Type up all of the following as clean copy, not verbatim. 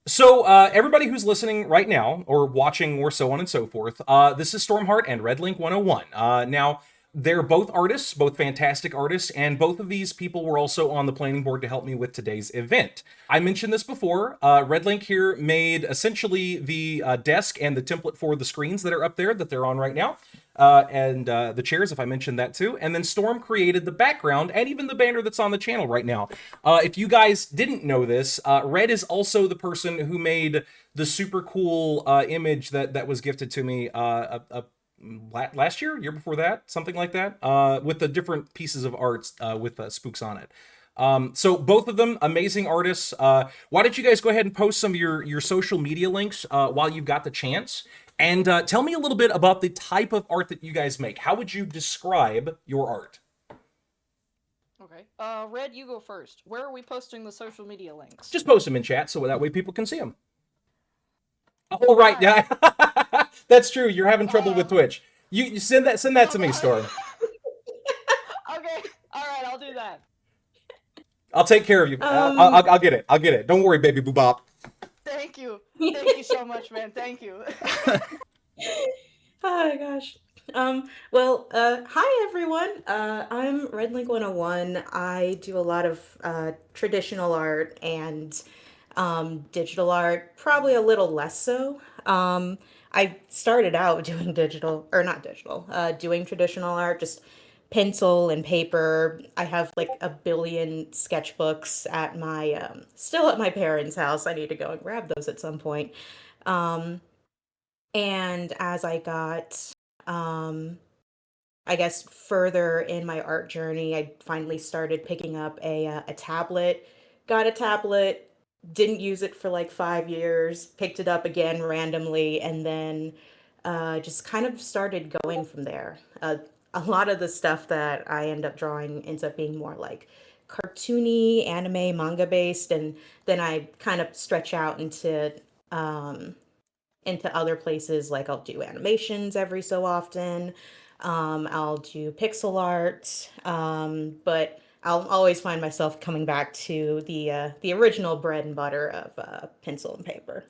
So, everybody who's listening right now, or watching, or so on and so forth, this is Stormheart and Redlink101. Now, they're both artists, both fantastic artists, and both of these people were also on the planning board to help me with today's event. I mentioned this before. Redlink here made essentially the desk and the template for the screens that are up there that they're on right now. And the chairs, if I mentioned that too. And then Storm created the background and even the banner that's on the channel right now. If you guys didn't know this, Red is also the person who made the super cool image that was gifted to me last year before that, something like that, with the different pieces of art with spooks on it. So both of them amazing artists. Why don't you guys go ahead and post some of your social media links while you've got the chance? And tell me a little bit about the type of art that you guys make. How would you describe your art? Okay. Red, you go first. Where are we posting the social media links? Just post them in chat so that way people can see them. Oh, right. Alright. Yeah, that's true. You're having trouble with Twitch. You send that to me, Storm. Okay. Alright, I'll do that. I'll take care of you. I'll get it. I'll get it. Don't worry, baby boobop. Thank you. Thank you so much, man. Thank you. Oh gosh. Hi everyone. I'm Redlink101. I do a lot of traditional art and digital art, probably a little less so. I started out doing digital, or not digital, doing traditional art, just pencil and paper. I have like a billion sketchbooks at my, still at my parents' house. I need to go and grab those at some point. Um, and as I got, um, I guess, further in my art journey, I finally started picking up a tablet. Got a tablet, didn't use it for like 5 years, picked it up again randomly, and then just kind of started going from there. A lot of the stuff that I end up drawing ends up being more like cartoony, anime, manga based, and then I kind of stretch out um, into other places. Like I'll do animations every so often. I'll do pixel art, but I'll always find myself coming back to the original bread and butter of pencil and paper.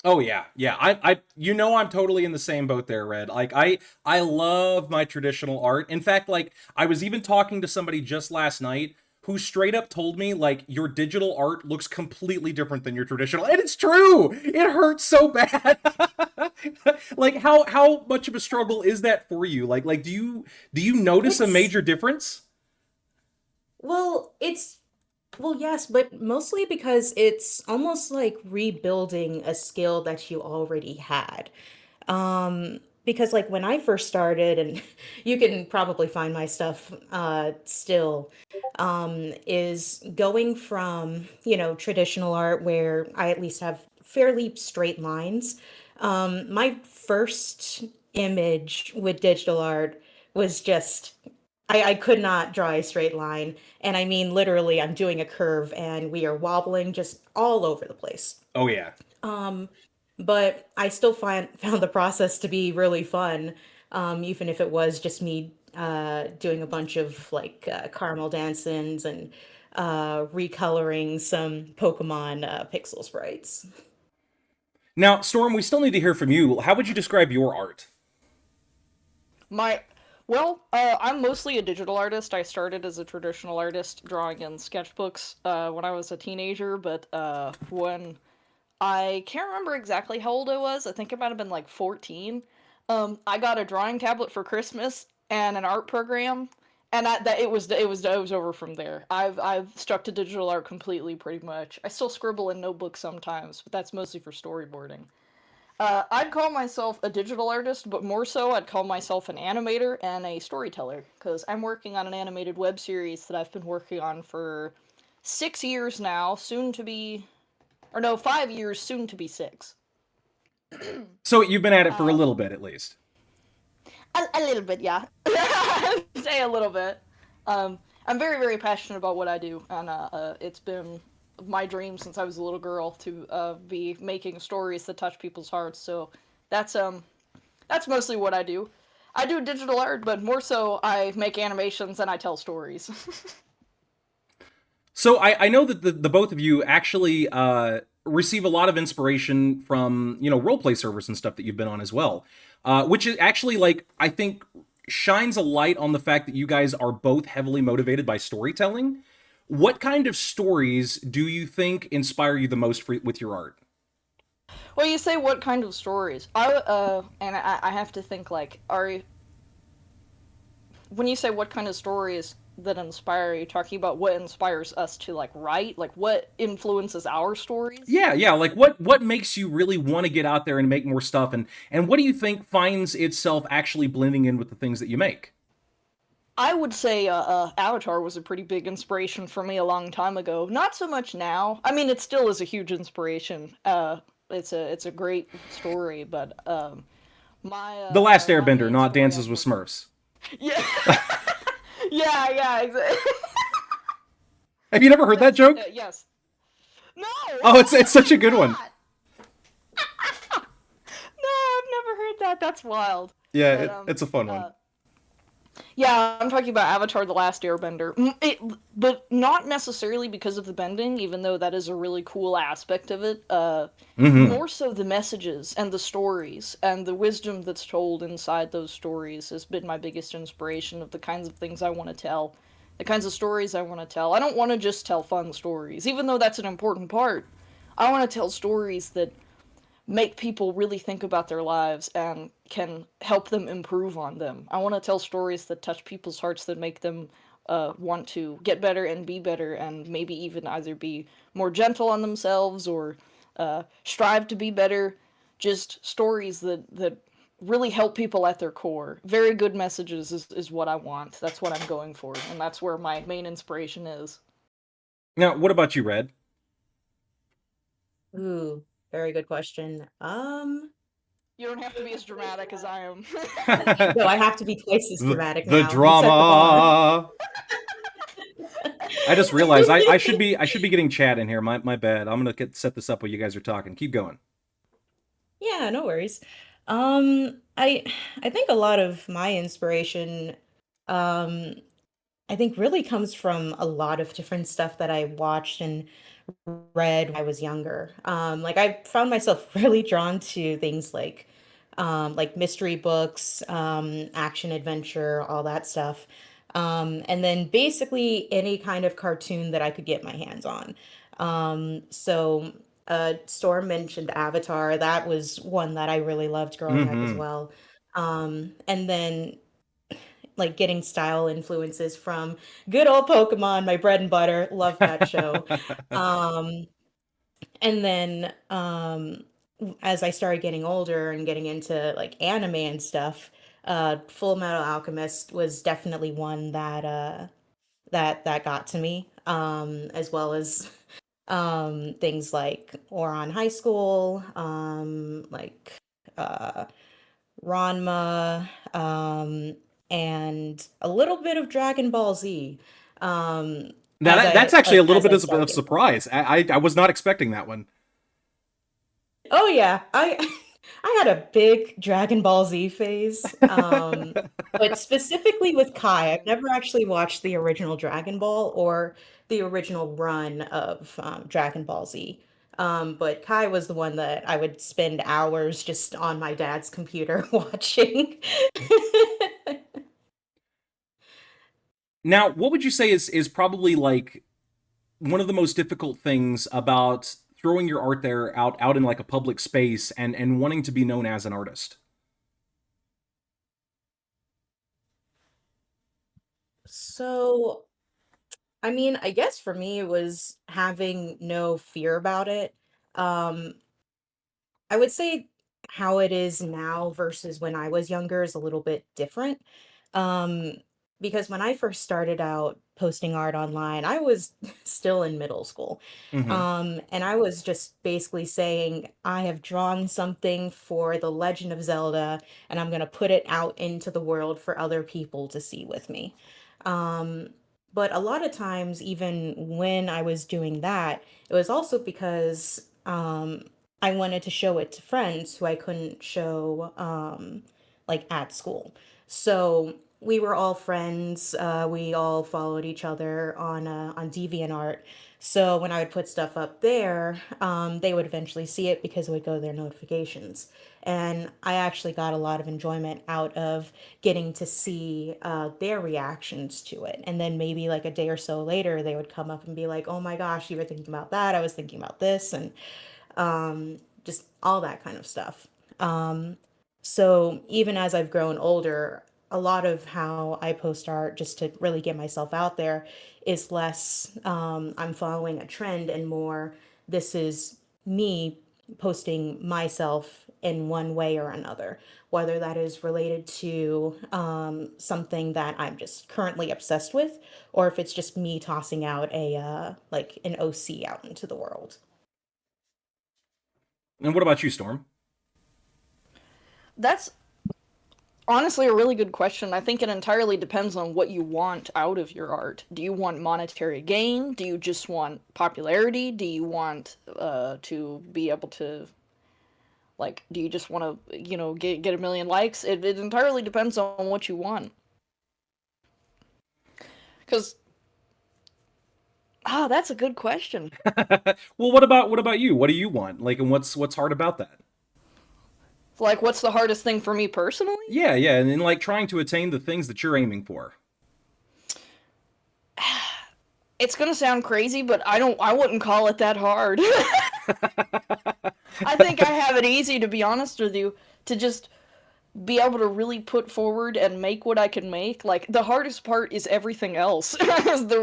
Oh yeah, yeah. I'm totally in the same boat there, Red. Like I love my traditional art. In fact, like I was even talking to somebody just last night who straight up told me like your digital art looks completely different than your traditional, and it's true. It hurts so bad. Like how much of a struggle is that for you? Like do you notice a It's major difference? well, it's well, yes, but mostly because it's almost like rebuilding a skill that you already had. Because like when I first started, and you can probably find my stuff still, is going from, traditional art where I at least have fairly straight lines. My first image with digital art was just I could not draw a straight line. And I mean, literally, I'm doing a curve and we are wobbling just all over the place. Oh yeah. But I still found the process to be really fun, even if it was just me doing a bunch of like caramel dancings and recoloring some Pokemon pixel sprites. Now, Storm, we still need to hear from you. How would you describe your art? My I'm mostly a digital artist. I started as a traditional artist drawing in sketchbooks when I was a teenager, but when I can't remember exactly how old I was. I think it might have been like 14. I got a drawing tablet for Christmas and an art program, and that it was over from there. I've stuck to digital art completely, pretty much. I still scribble in notebooks sometimes, but that's mostly for storyboarding. I'd call myself a digital artist, but more so, I'd call myself an animator and a storyteller, because I'm working on an animated web series that I've been working on for 6 years now, soon to be, or no, 5 years, soon to be six. So you've been at it for a Um, little bit at least. a little bit, yeah. Say a little bit. I'm very, very passionate about what I do, and it's been my dream since I was a little girl to be making stories that touch people's hearts. So that's um that's mostly what I do. I do digital art, but more so I make animations and I tell stories. So I know that the both of you actually receive a lot of inspiration from role play servers and stuff that you've been on as well, which is actually like I think shines a light on the fact that you guys are both heavily motivated by storytelling. What kind of stories do you think inspire you the most with your art? Well, you say what kind of stories? I have to think like, when you say what kind of stories that inspire, are you talking about what inspires us to like write, like what influences our stories? Yeah, like what makes you really want to get out there and make more stuff, and what do you think finds itself actually blending in with the things that you make? I would say Avatar was a pretty big inspiration for me a long time ago. Not so much now. I mean, it still is a huge inspiration. It's a great story, but The Last my Airbender, main not story Dances I'm with looking. Smurfs. Yeah, yeah, exactly. Have you never heard that That's joke? yes. No, Oh, it's I such a have good one. not. No, I've never heard that. That's wild. Yeah, But it's a fun one. yeah, I'm talking about Avatar: The Last Airbender. But not necessarily because of the bending, even though that is a really cool aspect of it. Mm-hmm. More so the messages and the stories and the wisdom that's told inside those stories has been my biggest inspiration of the kinds of things I want to tell, the kinds of stories I want to tell. I don't want to just tell fun stories, even though that's an important part. I want to tell stories that make people really think about their lives and can help them improve on them. I want to tell stories that touch people's hearts, that make them want to get better and be better, and maybe even either be more gentle on themselves or strive to be better. Just stories that really help people at their core. Very good messages is what I want. That's what I'm going for, and that's where my main inspiration is. Now, what about you, Red? Ooh, very good question. You don't have to be as dramatic as I am. No, I have to be twice as dramatic The now. You set the bar. drama. I just realized I should be getting chat in here. My bad. I'm gonna set this up while you guys are talking. Keep going. Yeah, no worries. I think a lot of my inspiration, um, I think really comes from a lot of different stuff that I watched and read when I was younger. Like I found myself really drawn to things like mystery books, action adventure, all that stuff. And then basically any kind of cartoon that I could get my hands on. Storm mentioned Avatar. That was one that I really loved growing up as Mm-hmm. well. And then like getting style influences from good old Pokemon, my bread and butter. Love that show. Um, and then as I started getting older and getting into like anime and stuff, Full Metal Alchemist was definitely one that got to me. As well as things like Oron High School, like uh, Ranma, and a little bit of Dragon Ball Z. Um, Now that's actually a little as bit I of started getting surprise. I was not expecting that one. Oh yeah, I I had a big Dragon Ball Z phase. But specifically with Kai, I've never actually watched the original Dragon Ball or the original run of Dragon Ball Z. But Kai was the one that I would spend hours just on my dad's computer watching. Now, what would you say is probably like one of the most difficult things about throwing your art there out in like a public space and wanting to be known as an artist? So, I mean, I guess for me it was having no fear about it. Um, I would say how it is now versus when I was younger is a little bit different. Um, because when I first started out posting art online, I was still in middle school. Mm-hmm. And I was just basically saying, I have drawn something for The Legend of Zelda, and I'm going to put it out into the world for other people to see with me. Um, but a lot of times, even when I was doing that, it was also because I wanted to show it to friends who I couldn't show like at school. So we were all friends. We all followed each other on DeviantArt. So when I would put stuff up there, they would eventually see it because it would go to their notifications. And I actually got a lot of enjoyment out of getting to see their reactions to it. And then maybe like a day or so later, they would come up and be like, oh my gosh, you were thinking about that. I was thinking about this. And just all that kind of stuff. So even as I've grown older, a lot of how I post art just to really get myself out there is less I'm following a trend and more this is me posting myself in one way or another, whether that is related to something that I'm just currently obsessed with, or if it's just me tossing out a like an OC out into the world. And what about you, Storm? That's honestly a really good question. I think it entirely depends on what you want out of your art. Do you want monetary gain? Do you just want popularity? Do you want to be able to like? Do you just want to get a million likes? It entirely depends on what you want. Because that's a good question. Well, what about you? What do you want? Like, and what's hard about that? Like, what's the hardest thing for me personally? Yeah, yeah, and then like trying to attain the things that you're aiming for. It's gonna sound crazy, but I wouldn't call it that hard. I think I have it easy, to be honest with you, to just be able to really put forward and make what I can make. Like the hardest part is everything else.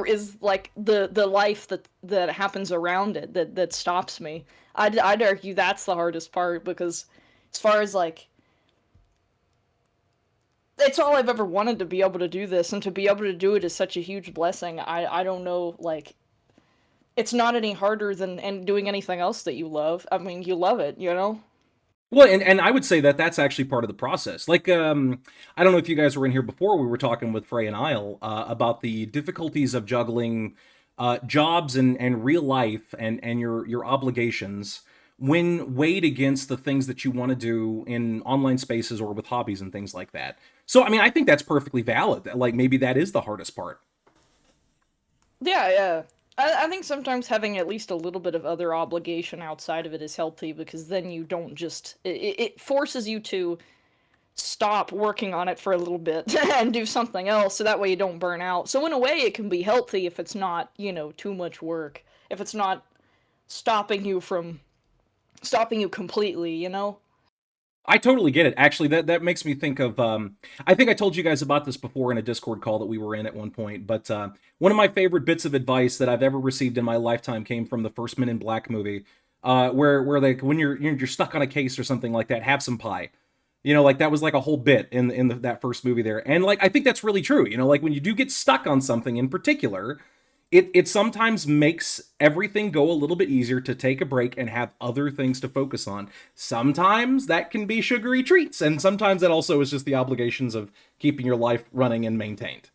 is like the life that happens around it that stops me. I'd argue that's the hardest part because as far as like it's all I've ever wanted to be able to do this, and to be able to do it is such a huge blessing. I don't know, like it's not any harder than and doing anything else that you love. I mean, you love it, you know? Well, and I would say that that's actually part of the process. Like, I don't know if you guys were in here before. We were talking with Frey and Isle about the difficulties of juggling jobs and real life and your obligations when weighed against the things that you want to do in online spaces or with hobbies and things like that. So, I mean, I think that's perfectly valid. Like, maybe that is the hardest part. Yeah, yeah. I think sometimes having at least a little bit of other obligation outside of it is healthy because then you don't just it forces you to stop working on it for a little bit and do something else so that way you don't burn out. So in a way it can be healthy if it's not, too much work. If it's not stopping you from stopping you completely, you know? I totally get it. Actually, that makes me think of. I think I told you guys about this before in a Discord call that we were in at one point. But one of my favorite bits of advice that I've ever received in my lifetime came from the first Men in Black movie, where like when you're stuck on a case or something like that, have some pie. Like that was like a whole bit in that first movie there, and like I think that's really true. Like when you do get stuck on something in particular, it sometimes makes everything go a little bit easier to take a break and have other things to focus on. Sometimes that can be sugary treats, and sometimes that also is just the obligations of keeping your life running and maintained.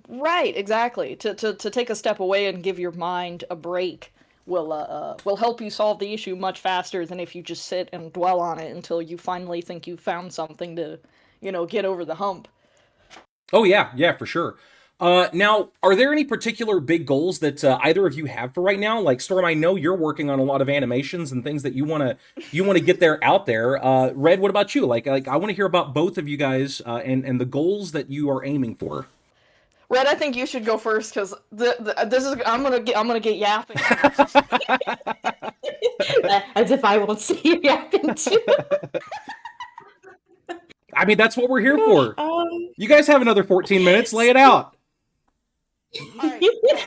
Right, exactly. To take a step away and give your mind a break will help you solve the issue much faster than if you just sit and dwell on it until you finally think you found something to, get over the hump. Oh yeah, yeah, for sure. Now, are there any particular big goals that either of you have for right now? Like Storm, I know you're working on a lot of animations and things that you want to get there out there. Red, what about you? Like I want to hear about both of you guys and the goals that you are aiming for. Red, I think you should go first because this is I'm gonna get yapping. As if I won't see you happen to. I mean, that's what we're here for. um, You guys have another 14 minutes. Lay it out. All right, go.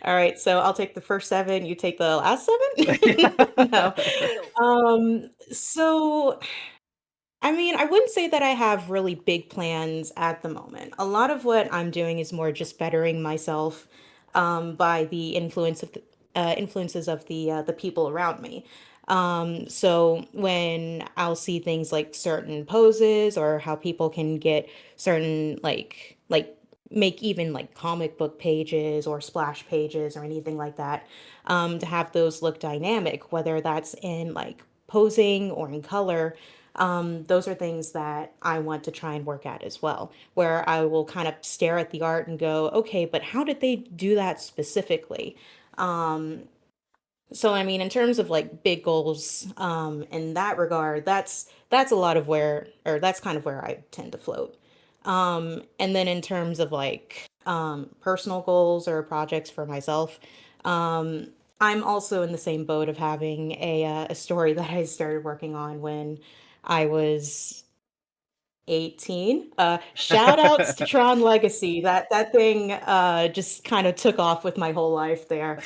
all right, so I'll take the first seven, you take the last seven? No. Deal. So I mean, I wouldn't say that I have really big plans at the moment. A lot of what I'm doing is more just bettering myself by the influences of the people around me. So when I'll see things like certain poses or how people can get certain like make even like comic book pages or splash pages or anything like that, to have those look dynamic, whether that's in like posing or in color. those are things that I want to try and work at as well, where I will kind of stare at the art and go, okay, but how did they do that specifically? So I mean, in terms of like big goals, in that regard, that's a lot of where, or that's kind of where I tend to float. And then in terms of like personal goals or projects for myself, I'm also in the same boat of having a story that I started working on when I was 18. Shout outs to Tron Legacy. That thing just kind of took off with my whole life there.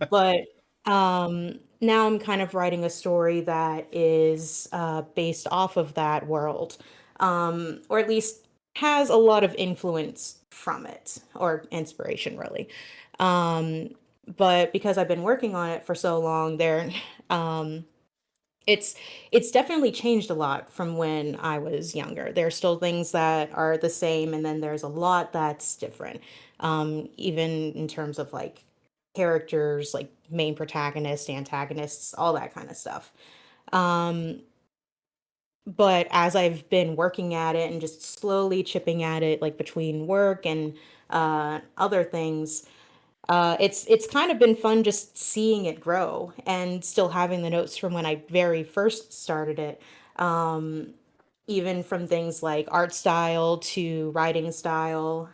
But now I'm kind of writing a story that is based off of that world, or at least has a lot of influence from it, or inspiration, really. Um, but because I've been working on it for so long, um, it's it's definitely changed a lot from when I was younger. There are still things that are the same, and then there's a lot that's different. Even in terms of like characters, like main protagonists, antagonists, all that kind of stuff. Um, but as I've been working at it and just slowly chipping at it, like between work and other things, it's kind of been fun just seeing it grow and still having the notes from when I very first started it. Um, Even from things like art style to writing style.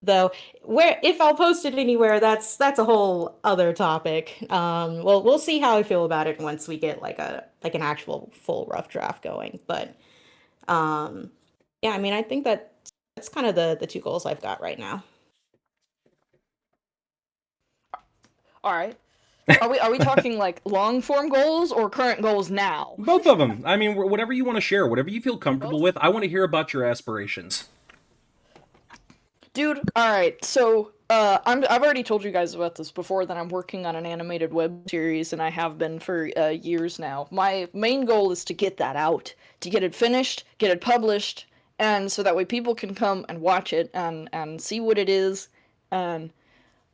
Though where if I'll post it anywhere, that's a whole other topic. Well, we'll see how I feel about it once we get like an actual full rough draft going. But um, yeah, I mean, I think that's kind of the two goals I've got right now. All right. Are we talking like long form goals or current goals now? Both of them. I mean, whatever you want to share, whatever you feel comfortable Both? with. I want to hear about your aspirations. Dude, all right. So, I've already told you guys about this before that I'm working on an animated web series, and I have been for years now. My main goal is to get that out, to get it finished, get it published, and so that way people can come and watch it and see what it is, and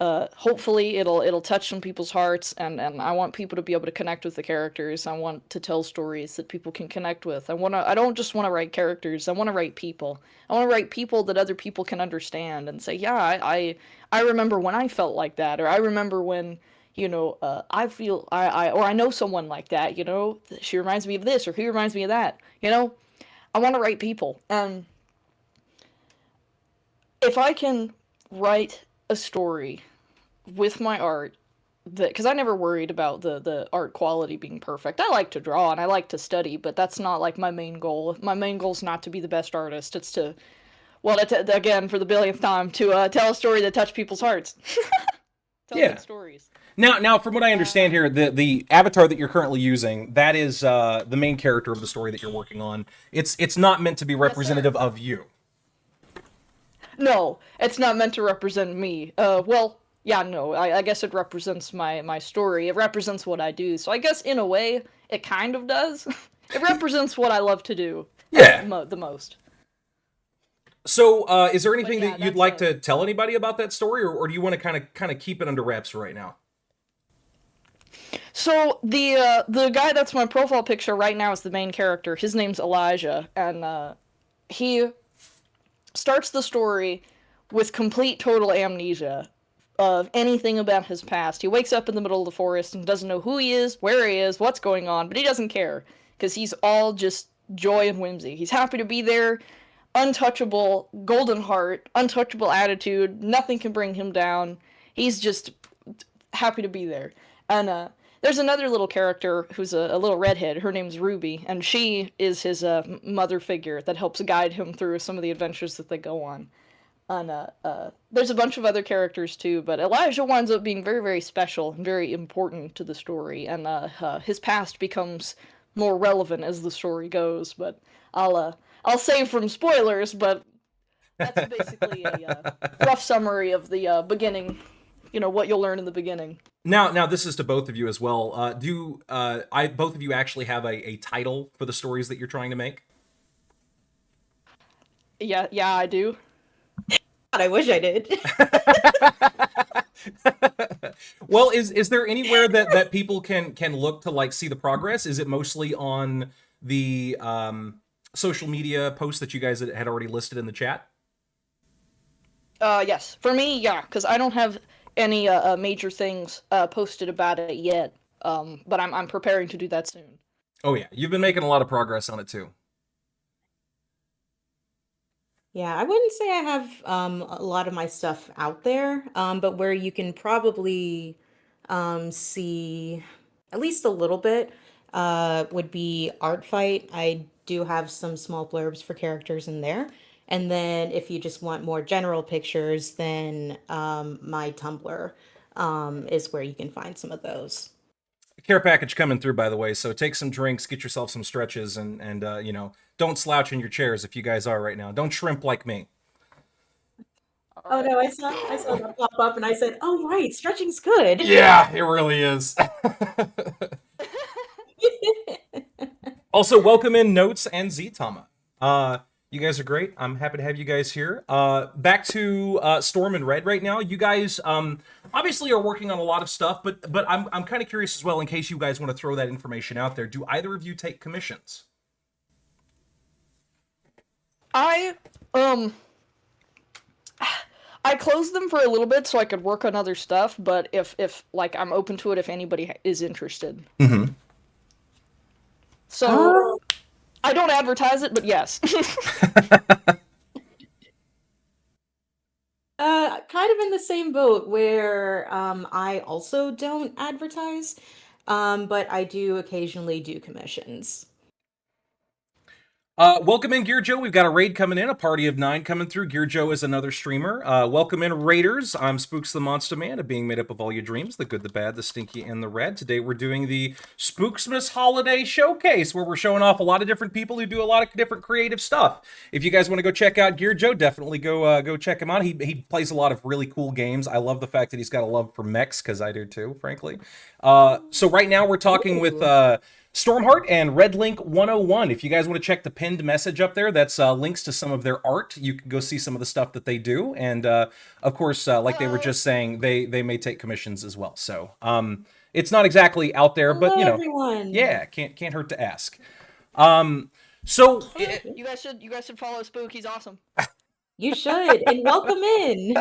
hopefully it'll touch some people's hearts, and I want people to be able to connect with the characters. I want to tell stories that people can connect with. I don't just want to write characters. I want to write people. I want to write people that other people can understand and say, yeah, I remember when I felt like that, or I remember when I feel or I know someone like that. She reminds me of this, or he reminds me of that. I want to write people, and if I can write a story with my art, that because I never worried about the art quality being perfect. I like to draw and I like to study, but that's not like my main goal. My main goal is not to be the best artist. It's to, well, again for the billionth time, to tell a story that touched people's hearts. Tell Yeah. good stories. Now, from what I understand here, the avatar that you're currently using, that is the main character of the story that you're working on. It's not meant to be Yes, sir. representative of you. No, it's not meant to represent me. Well, yeah, no, I guess it represents my story. It represents what I do. So I guess in a way, it kind of does. It represents what I love to do Yeah. the most. So, is there But anything yeah, that you'd that's like to tell anybody about that story, or do you want to kind of keep it under wraps right now? So the guy that's my profile picture right now is the main character. His name's Elijah, and he starts the story with complete total amnesia of anything about his past. He wakes up in the middle of the forest and doesn't know who he is, where he is, what's going on, but he doesn't care because he's all just joy and whimsy. He's happy to be there, untouchable, golden heart, untouchable attitude. Nothing can bring him down. He's just happy to be there. And there's another little character who's a little redhead. Her name's Ruby, and she is his mother figure that helps guide him through some of the adventures that they go on. And there's a bunch of other characters too, but Elijah winds up being very, very special and very important to the story, and his past becomes more relevant as the story goes. But I'll save from spoilers, but that's basically a rough summary of the beginning. What you'll learn in the beginning. Now, this is to both of you as well. Do I both of you actually have a title for the stories that you're trying to make? Yeah, I do. God, I wish I did. Well, is there anywhere that people can look to like see the progress? Is it mostly on the social media posts that you guys had already listed in the chat? Yes. For me, yeah, because I don't have any major things posted about it yet. But I'm preparing to do that soon. Oh yeah, you've been making a lot of progress on it too. Yeah, I wouldn't say I have a lot of my stuff out there, but where you can probably see at least a little bit would be Art Fight. I do have some small blurbs for characters in there. And then if you just want more general pictures, then my Tumblr is where you can find some of those. Care package coming through, by the way. So take some drinks, get yourself some stretches, and you know, don't slouch in your chairs if you guys are right now. Don't shrimp like me. All Oh right. no, I saw that pop up and I said, "Oh right, stretching's good." Yeah, it really is. Also, welcome in Notes and Ztama. You guys are great. I'm happy to have you guys here. Back to Storm and Red right now. You guys obviously are working on a lot of stuff, but I'm kind of curious as well, in case you guys want to throw that information out there. Do either of you take commissions? I um I closed them for a little bit so I could work on other stuff, but if like I'm open to it if anybody is interested. Mm-hmm. So I don't advertise it, but yes. Kind of in the same boat where I also don't advertise, but I do occasionally do commissions. Welcome in, Gear Joe. We've got a raid coming in, a party of 9 coming through. Gear Joe is another streamer. Welcome in, Raiders. I'm Spooks the Monster Man, a being made up of all your dreams, the good, the bad, the stinky, and the red. Today we're doing the Spooksmas Holiday Showcase, where we're showing off a lot of different people who do a lot of different creative stuff. If you guys want to go check out Gear Joe, definitely go check him out. He plays a lot of really cool games. I love the fact that he's got a love for mechs, because I do too, frankly. So right now we're talking with... Stormheart and Redlink101. If you guys want to check the pinned message up there, that's links to some of their art. You can go see some of the stuff that they do. And of course, like they were just saying, they may take commissions as well. So it's not exactly out there, but Hello, you know, everyone. yeah, can't hurt to ask. So You guys should follow Spook. He's awesome. You should, and welcome in.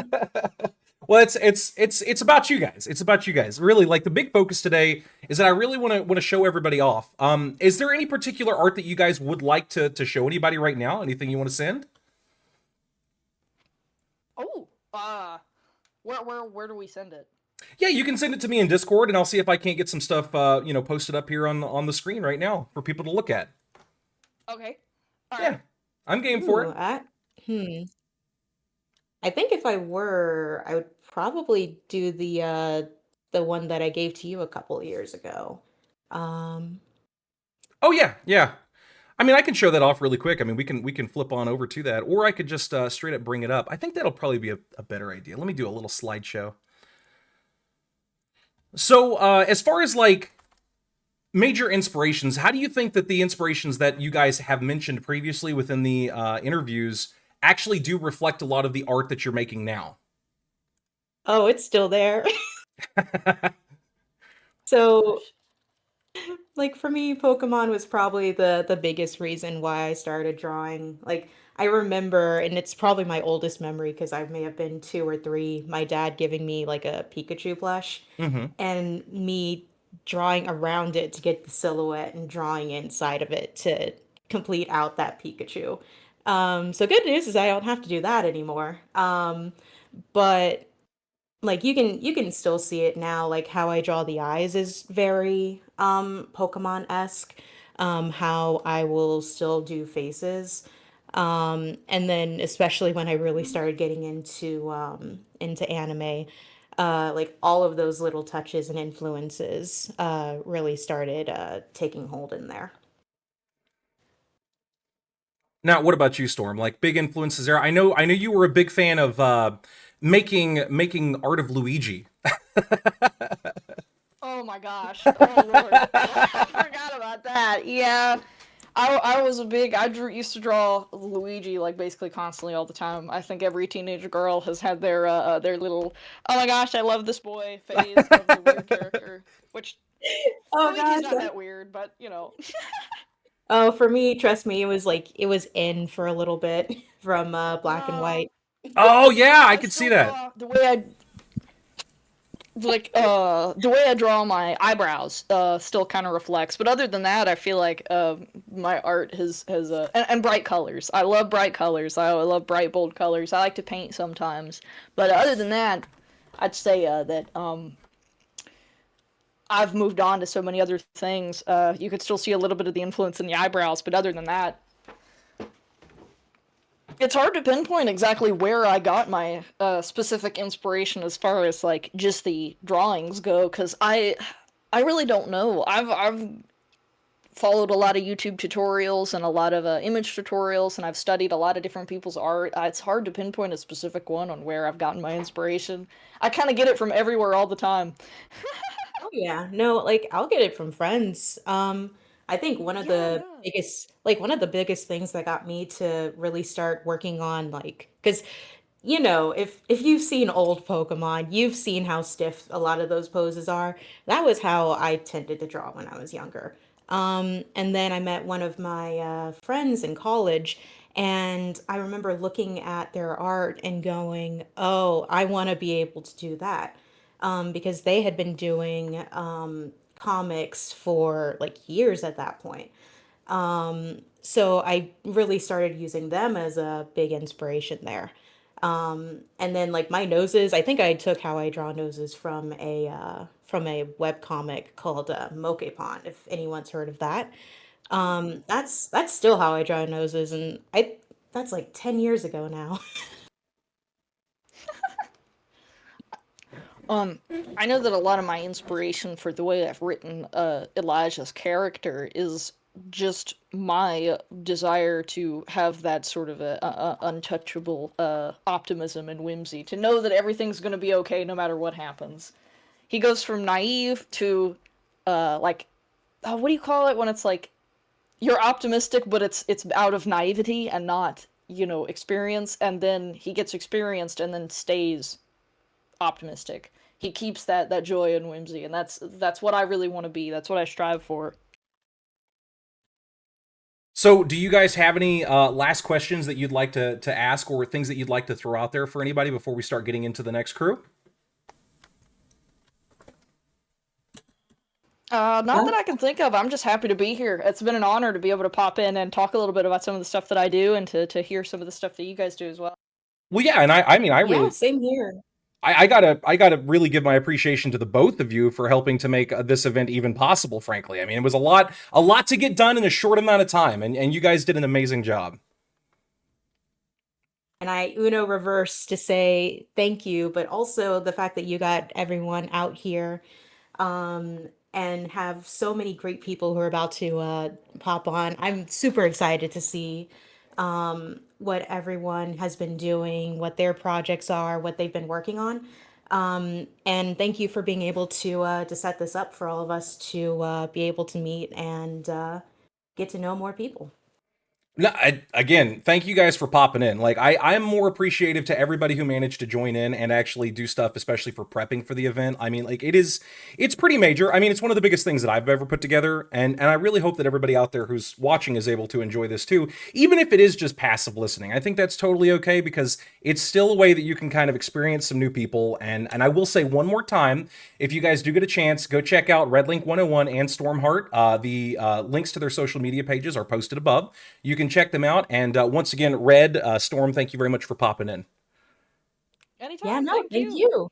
well, it's about you guys. It's about you guys. Really, like the big focus today is that I really want to show everybody off. Is there any particular art that you guys would like to show anybody right now? Anything you want to send? Oh, where do we send it? Yeah, you can send it to me in Discord, and I'll see if I can't get some stuff posted up here on the screen right now for people to look at. Okay. All Yeah, right. I'm game for Ooh, it. I think if I were, I would probably do the one that I gave to you a couple of years ago. Um, Oh yeah. I mean, I can show that off really quick. I mean, we can flip on over to that, or I could just straight up bring it up. I think that'll probably be a better idea. Let me do a little slideshow. So, as far as like major inspirations, how do you think that the inspirations that you guys have mentioned previously within the interviews actually do reflect a lot of the art that you're making now? oh, it's still there. So, like for me, Pokemon was probably the biggest reason why I started drawing. Like I remember, and it's probably my oldest memory because I may have been 2 or 3, my dad giving me like a Pikachu plush Mm-hmm. and me drawing around it to get the silhouette and drawing inside of it to complete out that Pikachu. So good news is I don't have to do that anymore. But like you can still see it now, like how I draw the eyes is very Pokemon-esque. How I will still do faces. And then especially when I really started getting into anime, like all of those little touches and influences really started taking hold in there. Now, what about you, Storm? Like big influences there. I know you were a big fan of making art of Luigi. Oh my gosh. Oh lord. I forgot about that. Yeah. I was a big used to draw Luigi like basically constantly all the time. I think every teenage girl has had their little oh my gosh, I love this boy phase of the weird character. Which Oh Luigi's gosh. not that weird, but you know. Oh, for me, trust me, it was in for a little bit from black and Uh, white. Oh yeah, I I could see still that. draw the way I draw my eyebrows still kind of reflects, but other than that I feel like my art has and bright colors. I love bright colors. I love bright bold colors. I like to paint sometimes, but other than that I'd say that I've moved on to so many other things. You could still see a little bit of the influence in the eyebrows, but other than that, it's hard to pinpoint exactly where I got my specific inspiration as far as like just the drawings go, because I really don't know. I've followed a lot of YouTube tutorials and a lot of image tutorials, and I've studied a lot of different people's art. It's hard to pinpoint a specific one on where I've gotten my inspiration. I kind of get it from everywhere all the time. Oh yeah. No, like I'll get it from friends. I think Yeah, yeah. one of the biggest things that got me to really start working on like because you know, if you've seen old Pokemon, you've seen how stiff a lot of those poses are. That was how I tended to draw when I was younger. And then I met one of my friends in college, and I remember looking at their art and going, "Oh, I want to be able to do that." Because they had been doing comics for like years at that point. So I really started using them as a big inspiration there. And then like my noses, I think I took how I draw noses from a web comic called Mokepon, if anyone's heard of that. That's still how I draw noses, and I that's like 10 years ago now. Um, I know that a lot of my inspiration for the way I've written Elijah's character is just my desire to have that sort of a untouchable optimism and whimsy, to know that everything's going to be okay no matter what happens. He goes from naive to like what do you call it when it's like you're optimistic but it's out of naivety and not, experience, and then he gets experienced and then stays optimistic. He keeps that joy and whimsy, and that's what I really want to be. That's what I strive for. So, do you guys have any last questions that you'd like to ask, or things that you'd like to throw out there for anybody before we start getting into the next crew? Not that I can think of. I'm just happy to be here. It's been an honor to be able to pop in and talk a little bit about some of the stuff that I do, and to hear some of the stuff that you guys do as well. Well, yeah, and I mean, Yeah, same here. I gotta really give my appreciation to the both of you for helping to make this event even possible. Frankly, I mean, it was a lot to get done in a short amount of time, and you guys did an amazing job. And I Uno reverse to say thank you, but also the fact that you got everyone out here and have so many great people who are about to pop on. I'm super excited to see what everyone has been doing, what their projects are, what they've been working on. And thank you for being able to set this up for all of us to be able to meet and get to know more people. No, again, thank you guys for popping in. Like, I'm more appreciative to everybody who managed to join in and actually do stuff, especially for prepping for the event. I mean, like, it's pretty major. I mean, it's one of the biggest things that I've ever put together, and I really hope that everybody out there who's watching is able to enjoy this too, even if it is just passive listening. I think that's totally okay because it's still a way that you can kind of experience some new people. And I will say one more time, if you guys do get a chance, go check out Redlink101 and Stormheart. The links to their social media pages are posted above. You can check them out. And once again, Red, Storm, thank you very much for popping in. Yeah, Anytime. no, Thank thank you. you.